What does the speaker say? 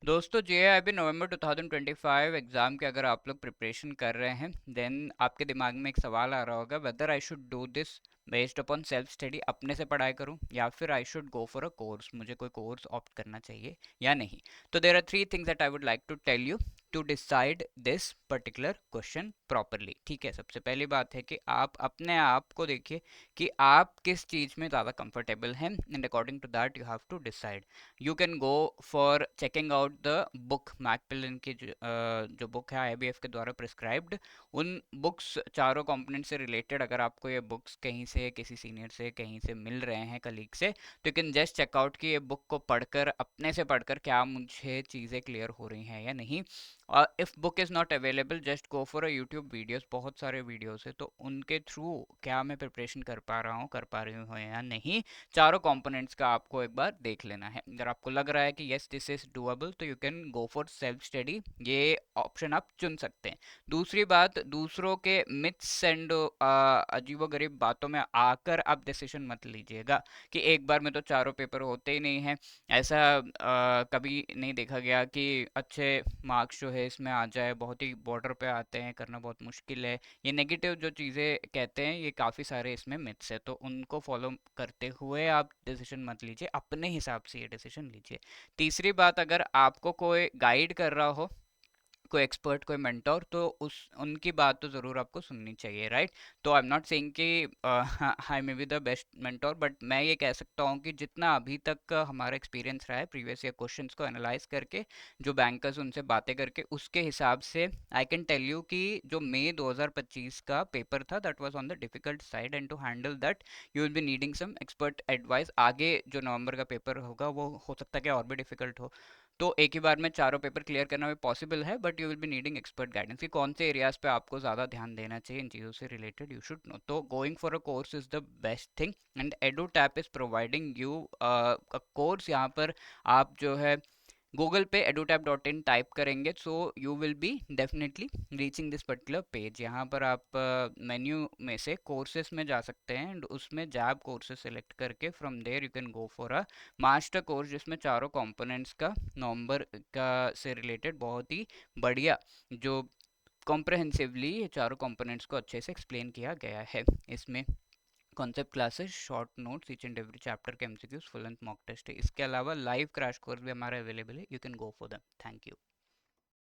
दोस्तों जेआईबी नवंबर 2025 एग्जाम के अगर आप लोग प्रिपरेशन कर रहे हैं देन आपके दिमाग में एक सवाल आ रहा होगा whether I should do this based upon self study, अपने से पढ़ाई करूं या फिर I should go for a course, मुझे कोई कोर्स ऑप्ट करना चाहिए या नहीं। तो there are three things that I would like to tell you to decide this particular question properly. ठीक है, सबसे पहली बात है कि आप अपने आप को देखिए कि आप किस चीज़ में ज़्यादा कंफर्टेबल हैं and according to that you have to decide. You can go for checking out the book, Macmillan की जो बुक है आईबीएफ के द्वारा प्रिस्क्राइब्ड, उन बुक्स चारों कंपोनेंट से रिलेटेड अगर आपको ये बुक्स कहीं से किसी सीनियर से कहीं से मिल रहे हैं, कलीग से, तो यू कैन जस्ट चेकआउट कि ये बुक को पढ़कर अपने से पढ़कर क्या मुझे चीज़ें क्लियर हो रही हैं या नहीं। और if book is not available just go for a YouTube videos, बहुत सारे वीडियोस है, तो उनके थ्रू क्या मैं प्रिपरेशन कर पा रहा हूँ, कर पा रही हूँ या नहीं, चारों कंपोनेंट्स का आपको एक बार देख लेना है। अगर आपको लग रहा है कि यस दिस इज डूएबल तो you can go for self study, ये ऑप्शन आप चुन सकते हैं। दूसरी बात, दूसरों के मिथ्स एंड अजीबोगरीब बातों में आकर आप डिसीजन मत लीजिएगा कि एक बार में तो चारों पेपर होते ही नहीं हैं। ऐसा कभी नहीं देखा गया कि अच्छे मार्क्स जो है इसमें आ जाए, बहुत ही बॉर्डर पे आते हैं, करना बहुत मुश्किल है। ये नेगेटिव जो चीज़ें कहते हैं ये काफ़ी सारे इसमें मिथ्स है, तो उनको फॉलो करते हुए आप डिसीजन मत लीजिए, अपने हिसाब से ये डिसीजन लीजिए। तीसरी बात, अगर आपको कोई गाइड कर रहा हो, कोई एक्सपर्ट कोई मेंटोर, तो उस उनकी बात तो ज़रूर आपको सुननी चाहिए, राइट। तो आई एम नॉट सेइंग कि I may be the best mentor, but मैं ये कह सकता हूँ कि जितना अभी तक का हमारा एक्सपीरियंस रहा है प्रीवियस ईयर क्वेश्चंस को एनालाइज करके, जो बैंकर्स उनसे बातें करके, उसके हिसाब से आई कैन टेल यू कि जो मई 2025 का पेपर था that was on the difficult side, and to handle that you will be needing some expert advice. आगे जो नवंबर का पेपर होगा वो हो सकता है कि और भी डिफिकल्ट हो, तो एक ही बार में चारों पेपर क्लियर करना भी पॉसिबल है, but you will be needing expert guidance कि कौन से एरियाज पे आपको ज़्यादा ध्यान देना चाहिए, इन चीज़ों से रिलेटेड यू शुड नो। तो going for a course is the best thing, and एडुटैप is providing you a course. यहाँ पर आप जो है गूगल पे edutap.in टाइप करेंगे, so you will be definitely reaching this particular page. यहाँ पर आप मेन्यू में से कोर्सेज में जा सकते हैं एंड उसमें जैब कोर्सेज सेलेक्ट करके from there you can go for a master course, जिसमें चारों कंपोनेंट्स का नवंबर का से रिलेटेड बहुत ही बढ़िया, जो कॉम्प्रहेंसिवली ये चारों कंपोनेंट्स को अच्छे से एक्सप्लेन किया गया है। इसमें concept classes, short notes, each and every chapter के MCQs, full and mock test है। इसके अलावा लाइव क्रैश कोर्स भी हमारा अवेलेबल है, you can go for them. Thank you.